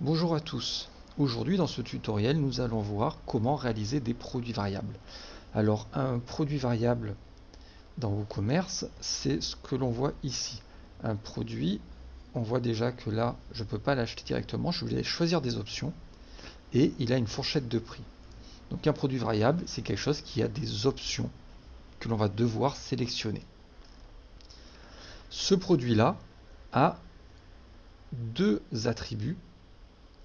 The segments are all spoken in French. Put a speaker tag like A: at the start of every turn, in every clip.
A: Bonjour à tous. Aujourd'hui dans ce tutoriel nous allons voir comment réaliser des produits variables. Alors un produit variable dans WooCommerce, c'est ce que l'on voit ici. Un produit, on voit déjà que là je ne peux pas l'acheter directement, je vais choisir des options et il a une fourchette de prix. Donc un produit variable, c'est quelque chose qui a des options que l'on va devoir sélectionner. Ce produit-là a deux attributs,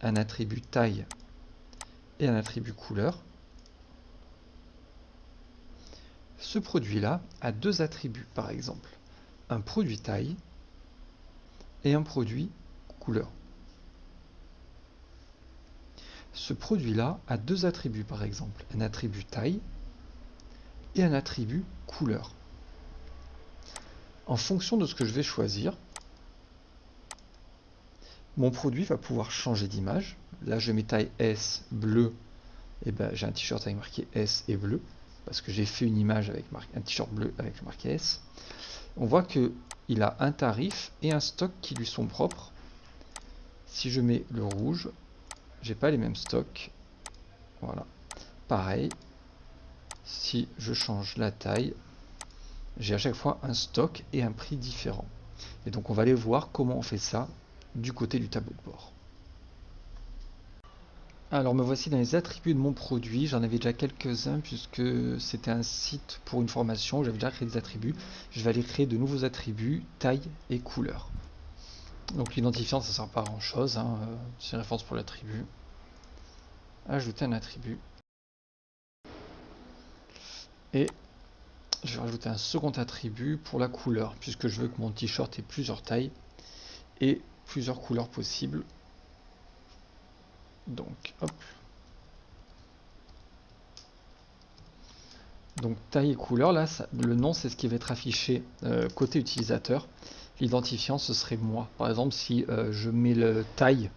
A: un attribut taille et un attribut couleur. Ce produit-là a deux attributs, par exemple, un produit taille et un produit couleur. Ce produit-là a deux attributs, par exemple, un attribut taille et un attribut couleur. En fonction de ce que je vais choisir, mon produit va pouvoir changer d'image. Là, je mets taille S bleu, et ben, j'ai un t-shirt avec marqué S et bleu, parce que j'ai fait une image avec un t-shirt bleu avec marqué S. On voit qu'il a un tarif et un stock qui lui sont propres. Si je mets le rouge, j'ai pas les mêmes stocks. Voilà. Pareil, si je change la taille, j'ai à chaque fois un stock et un prix différent. Et donc on va aller voir comment on fait ça du côté du tableau de bord. Alors me voici dans les attributs de mon produit. J'en avais déjà quelques-uns puisque c'était un site pour une formation. J'avais déjà créé des attributs. Je vais aller créer de nouveaux attributs, taille et couleur. Donc l'identifiant, ça ne sert pas à grand chose. C'est une référence pour l'attribut. Ajouter un attribut. Et je vais rajouter un second attribut pour la couleur, puisque je veux que mon t-shirt ait plusieurs tailles et plusieurs couleurs possibles. Donc, hop. Donc, taille et couleur, là, le nom, c'est ce qui va être affiché côté utilisateur. L'identifiant, ce serait moi. Par exemple, si je mets le taille,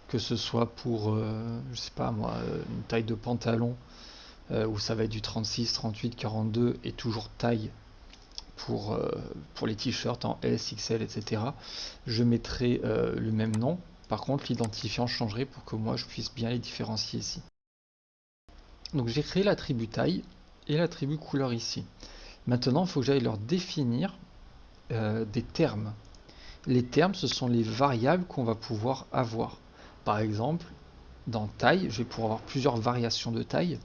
A: que ce soit pour, je sais pas moi, une taille de pantalon, où ça va être du 36, 38, 42, et toujours taille pour les t-shirts en S, XL, etc. Je mettrai le même nom. Par contre, l'identifiant changerait pour que moi je puisse bien les différencier ici. Donc j'ai créé l'attribut taille et l'attribut couleur ici. Maintenant, il faut que j'aille leur définir des termes. Les termes, ce sont les variables qu'on va pouvoir avoir. Par exemple, dans taille, je vais pouvoir avoir plusieurs variations de taille,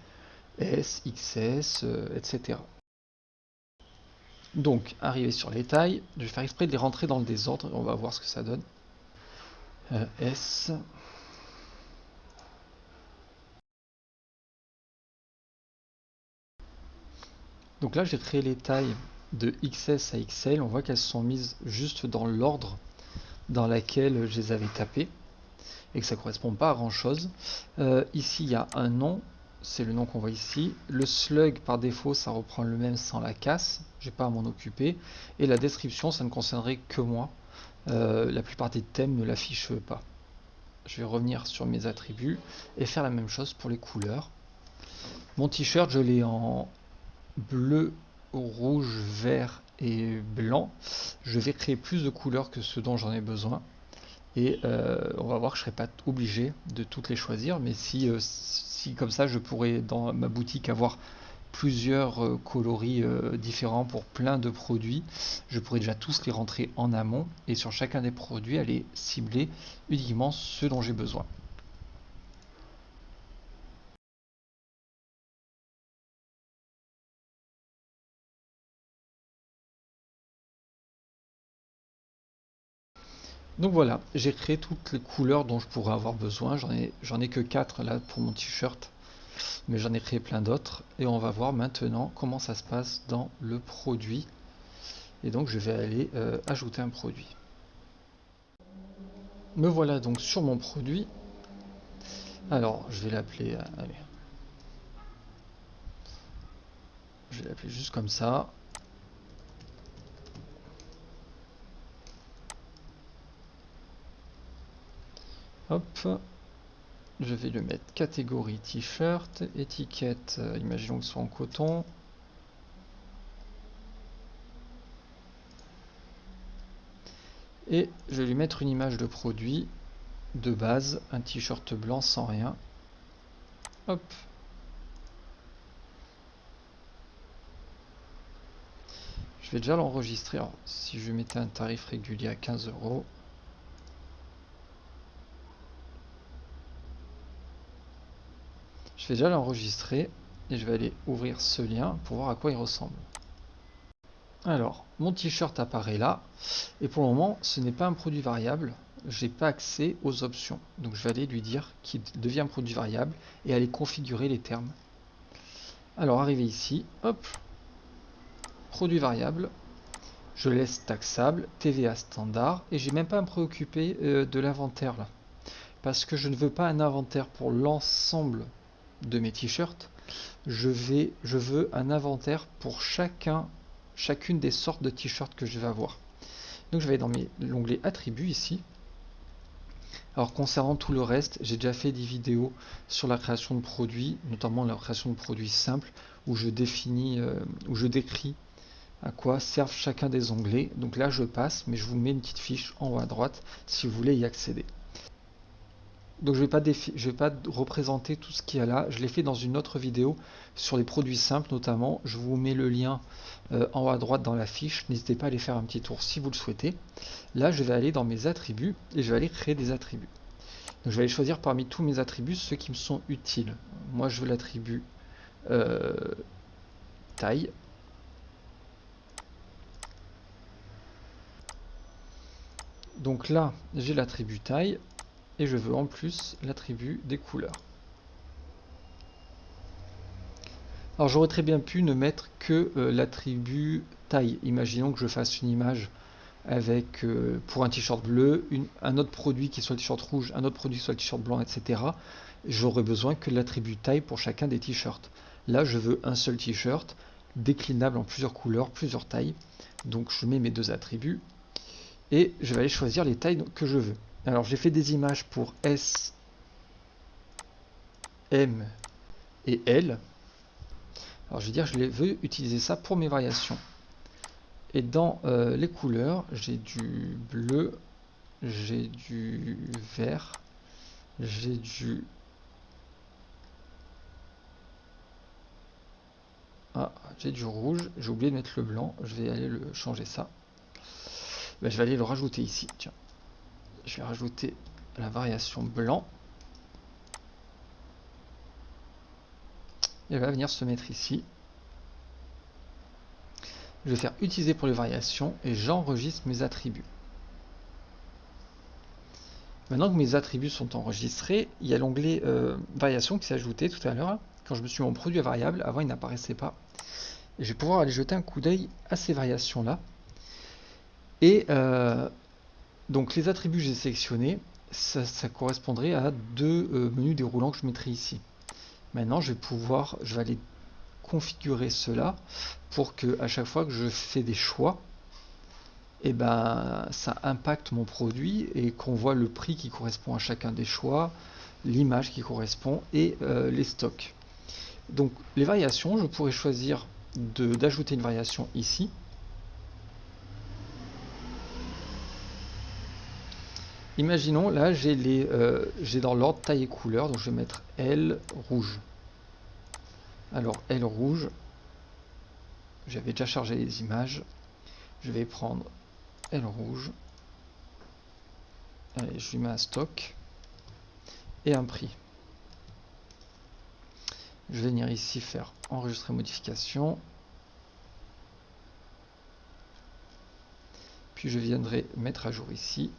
A: S, XS, etc. Donc, arrivé sur les tailles, je vais faire exprès de les rentrer dans le désordre et on va voir ce que ça donne. S. Donc là, j'ai créé les tailles de XS à XL. On voit qu'elles sont mises juste dans l'ordre dans laquelle je les avais tapées et que ça ne correspond pas à grand chose. Ici, il y a un nom. C'est le nom qu'on voit ici. Le slug, par défaut, ça reprend le même sans la casse. J'ai pas à m'en occuper. Et la description, ça ne concernerait que moi. La plupart des thèmes ne l'affichent pas. Je vais revenir sur mes attributs et faire la même chose pour les couleurs. Mon t-shirt, je l'ai en bleu, rouge, vert et blanc. Je vais créer plus de couleurs que ce dont j'en ai besoin. Et on va voir que je ne serai pas obligé de toutes les choisir. Mais si comme ça, je pourrais dans ma boutique avoir plusieurs coloris différents pour plein de produits, je pourrais déjà tous les rentrer en amont et sur chacun des produits aller cibler uniquement ceux dont j'ai besoin. Donc voilà, j'ai créé toutes les couleurs dont je pourrais avoir besoin. J'en ai que 4 là pour mon t-shirt, mais j'en ai créé plein d'autres. Et on va voir maintenant comment ça se passe dans le produit. Et donc je vais aller ajouter un produit. Me voilà donc sur mon produit. Alors je vais l'appeler, allez, je vais l'appeler juste comme ça. Hop, je vais le mettre catégorie t-shirt, étiquette, imaginons que ce soit en coton. Et je vais lui mettre une image de produit. de base, un t-shirt blanc sans rien. Hop. Je vais déjà l'enregistrer. Alors, si je mettais un tarif régulier à 15 €. Je vais déjà l'enregistrer et je vais aller ouvrir ce lien pour voir à quoi il ressemble. Alors, mon t-shirt apparaît là, et pour le moment, ce n'est pas un produit variable, j'ai pas accès aux options. Donc je vais aller lui dire qu'il devient un produit variable et aller configurer les termes. Alors, arrivé ici, hop, produit variable, je laisse taxable, TVA standard, et j'ai même pas à me préoccuper de l'inventaire là. Parce que je ne veux pas un inventaire pour l'ensemble de mes t-shirts, je veux un inventaire pour chacune des sortes de t-shirts que je vais avoir. Donc je vais dans l'onglet attributs ici. Alors concernant tout le reste, j'ai déjà fait des vidéos sur la création de produits, notamment la création de produits simples, où je définis, où je décris à quoi servent chacun des onglets. Donc là je passe, mais je vous mets une petite fiche en haut à droite si vous voulez y accéder. Donc je vais pas représenter tout ce qu'il y a là, je l'ai fait dans une autre vidéo sur les produits simples notamment, je vous mets le lien en haut à droite dans la fiche, n'hésitez pas à aller faire un petit tour si vous le souhaitez. Là je vais aller dans mes attributs et je vais aller créer des attributs. Donc je vais aller choisir parmi tous mes attributs ceux qui me sont utiles. Moi je veux l'attribut taille. Donc là j'ai l'attribut taille. Et je veux en plus l'attribut des couleurs. Alors j'aurais très bien pu ne mettre que l'attribut taille. Imaginons que je fasse une image avec pour un t-shirt bleu, un autre produit qui soit le t-shirt rouge, un autre produit qui soit le t-shirt blanc, etc. J'aurais besoin que de l'attribut taille pour chacun des t-shirts. Là je veux un seul t-shirt déclinable en plusieurs couleurs, plusieurs tailles. Donc je mets mes deux attributs et je vais aller choisir les tailles que je veux. Alors j'ai fait des images pour S, M et L. Alors je vais dire je veux utiliser ça pour mes variations. Et dans les couleurs, j'ai du bleu, j'ai du vert, j'ai du... Ah, j'ai du rouge, j'ai oublié de mettre le blanc, je vais aller le changer ça. Ben, je vais aller le rajouter ici, tiens. Je vais rajouter la variation blanc. Elle va venir se mettre ici. Je vais faire utiliser pour les variations et j'enregistre mes attributs. Maintenant que mes attributs sont enregistrés, il y a l'onglet variation qui s'est ajouté tout à l'heure. Quand je me suis mis mon produit à variable, avant il n'apparaissait pas. Et je vais pouvoir aller jeter un coup d'œil à ces variations là. Et donc les attributs que j'ai sélectionnés, ça correspondrait à deux menus déroulants que je mettrai ici. Maintenant je vais aller configurer cela pour que à chaque fois que je fais des choix, et ben ça impacte mon produit et qu'on voit le prix qui correspond à chacun des choix, l'image qui correspond et les stocks. Donc les variations, je pourrais choisir d'ajouter une variation ici. Imaginons là j'ai dans l'ordre taille et couleur, donc je vais mettre L rouge. Alors L rouge, j'avais déjà chargé les images, je vais prendre L rouge, allez, je lui mets un stock et un prix. Je vais venir ici faire enregistrer modification, puis je viendrai mettre à jour ici.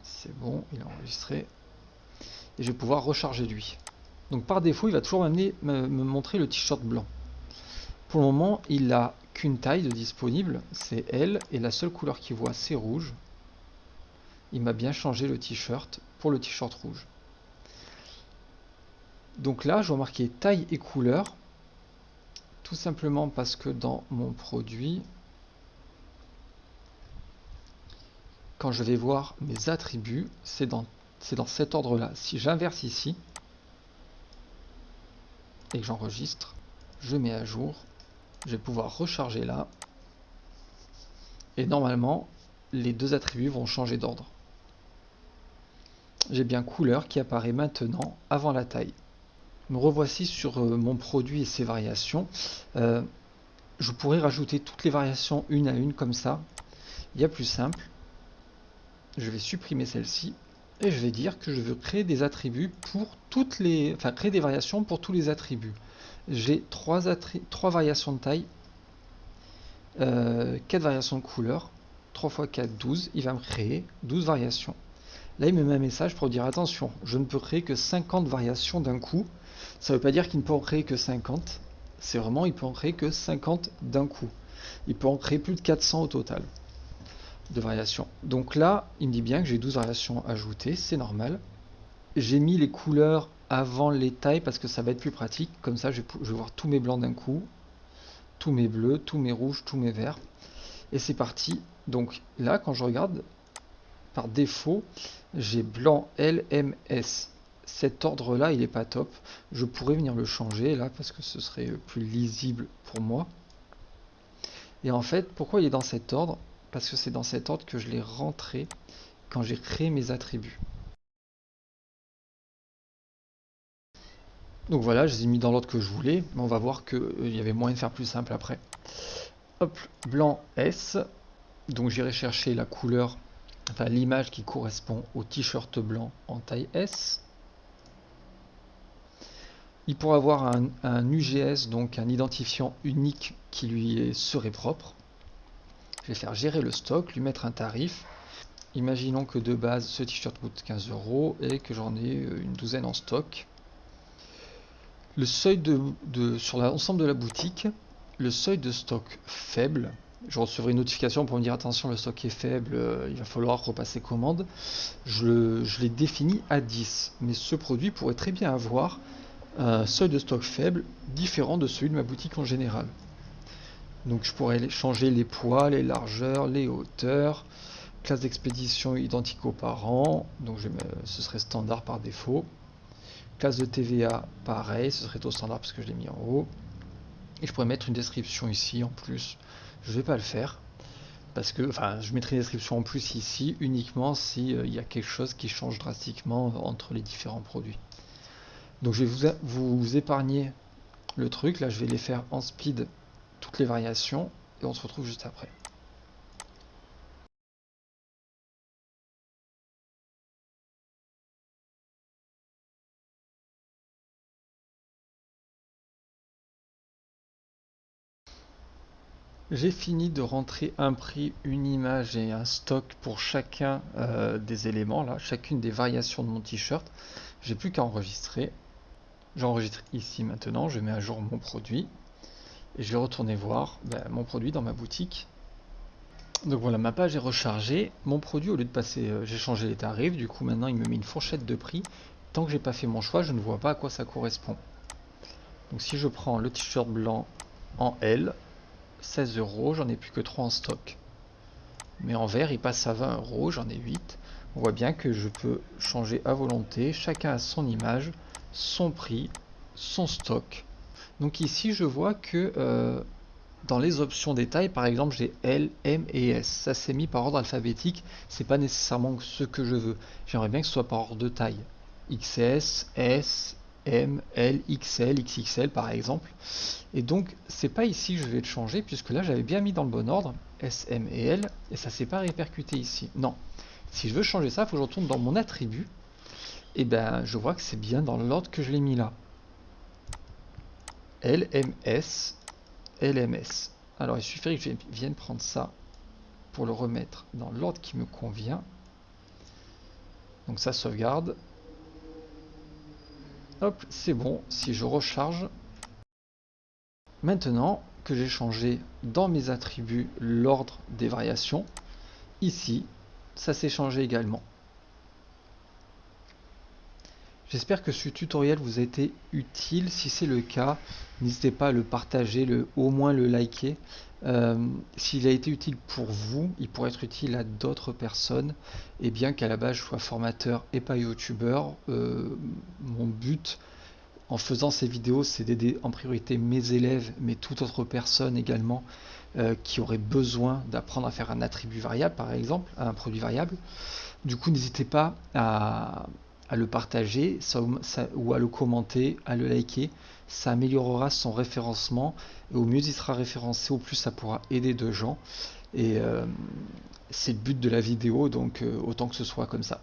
A: C'est bon, il est enregistré. Et je vais pouvoir recharger lui. Donc par défaut, il va toujours me montrer le t-shirt blanc. Pour le moment, il n'a qu'une taille de disponible, c'est L, et la seule couleur qu'il voit, c'est rouge. Il m'a bien changé le t-shirt pour le t-shirt rouge. Donc là, je vais marquer taille et couleur, tout simplement parce que dans mon produit, quand je vais voir mes attributs, c'est dans cet ordre-là. Si j'inverse ici, et que j'enregistre, je mets à jour, je vais pouvoir recharger là, et normalement, les deux attributs vont changer d'ordre. j'ai bien couleur qui apparaît maintenant avant la taille. Me revoici sur mon produit et ses variations. Je pourrais rajouter toutes les variations une à une comme ça. Il y a plus simple. Je vais supprimer celle-ci et je vais dire que je veux créer des attributs pour toutes les... Enfin, créer des variations pour tous les attributs. J'ai 3 variations de taille, 4 variations de couleur, 3 x 4, 12. Il va me créer 12 variations. Là, il me met un message pour dire attention, je ne peux créer que 50 variations d'un coup. Ça ne veut pas dire qu'il ne peut en créer que 50. C'est vraiment, il peut en créer que 50 d'un coup. Il peut en créer plus de 400 au total de variations. Donc là, il me dit bien que j'ai 12 variations ajoutées, c'est normal. J'ai mis les couleurs avant les tailles parce que ça va être plus pratique. Comme ça, je vais voir tous mes blancs d'un coup, tous mes bleus, tous mes rouges, tous mes verts. Et c'est parti. Donc là, quand je regarde, par défaut, j'ai blanc LMS. Cet ordre-là, il n'est pas top. Je pourrais venir le changer là parce que ce serait plus lisible pour moi. Et en fait, pourquoi il est dans cet ordre? Parce que c'est dans cet ordre que je l'ai rentré quand j'ai créé mes attributs. Donc voilà, je les ai mis dans l'ordre que je voulais, mais on va voir qu'il y avait moyen de faire plus simple après. Hop, blanc S. Donc j'irai chercher la couleur, enfin l'image qui correspond au t-shirt blanc en taille S. Il pourra avoir un UGS, donc un identifiant unique qui lui serait propre. Je vais faire gérer le stock, lui mettre un tarif. Imaginons que de base ce t-shirt coûte 15 € et que j'en ai une douzaine en stock. Le seuil sur l'ensemble de la boutique, le seuil de stock faible, je recevrai une notification pour me dire attention, le stock est faible, il va falloir repasser commande. Je l'ai défini à 10, mais ce produit pourrait très bien avoir un seuil de stock faible différent de celui de ma boutique en général. Donc je pourrais changer les poids, les largeurs, les hauteurs, classe d'expédition identique aux parents, donc ce serait standard par défaut. Classe de TVA, pareil, ce serait au standard parce que je l'ai mis en haut. Et je pourrais mettre une description ici en plus. Je vais pas le faire parce que, enfin, je mettrai une description en plus ici uniquement si il y a quelque chose qui change drastiquement entre les différents produits. Donc je vais vous épargner le truc. Là, je vais les faire en speed, toutes les variations, et on se retrouve juste après. J'ai fini de rentrer un prix, une image et un stock pour chacun des éléments, là, chacune des variations de mon t-shirt. J'ai plus qu'à enregistrer. J'enregistre ici maintenant, je mets à jour mon produit et je vais retourner voir mon produit dans ma boutique. Donc voilà, ma page est rechargée. Mon produit, au lieu de passer, j'ai changé les tarifs, du coup maintenant il me met une fourchette de prix. Tant que j'ai pas fait mon choix, je ne vois pas à quoi ça correspond. Donc si je prends le t-shirt blanc en L, 16 €, j'en ai plus que 3 en stock. Mais en vert, il passe à 20 €, j'en ai 8. On voit bien que je peux changer à volonté, chacun a son image, son prix, son stock. Donc ici, je vois que dans les options détails, par exemple, j'ai L, M et S. Ça s'est mis par ordre alphabétique, c'est pas nécessairement ce que je veux. J'aimerais bien que ce soit par ordre de taille. XS, S, M, L, XL, XXL par exemple. Et donc c'est pas ici que je vais le changer puisque là j'avais bien mis dans le bon ordre S, M et L et ça s'est pas répercuté ici. Non, si je veux changer ça, il faut que je retourne dans mon attribut. Et ben je vois que c'est bien dans l'ordre que je l'ai mis là. LMS, LMS. Alors il suffirait que je vienne prendre ça pour le remettre dans l'ordre qui me convient. Donc ça sauvegarde. Hop, c'est bon. Si je recharge, maintenant que j'ai changé dans mes attributs l'ordre des variations, ici, ça s'est changé également. J'espère que ce tutoriel vous a été utile. Si c'est le cas, n'hésitez pas à le partager, au moins le liker. S'il a été utile pour vous, il pourrait être utile à d'autres personnes. Et bien qu'à la base je sois formateur et pas youtubeur, mon but en faisant ces vidéos, c'est d'aider en priorité mes élèves, mais toute autre personne également, qui auraient besoin d'apprendre à faire un attribut variable, par exemple, un produit variable. Du coup, n'hésitez pas à le partager ou à le commenter, à le liker. Ça améliorera son référencement. Et au mieux il sera référencé, au plus ça pourra aider de gens. Et c'est le but de la vidéo, donc autant que ce soit comme ça.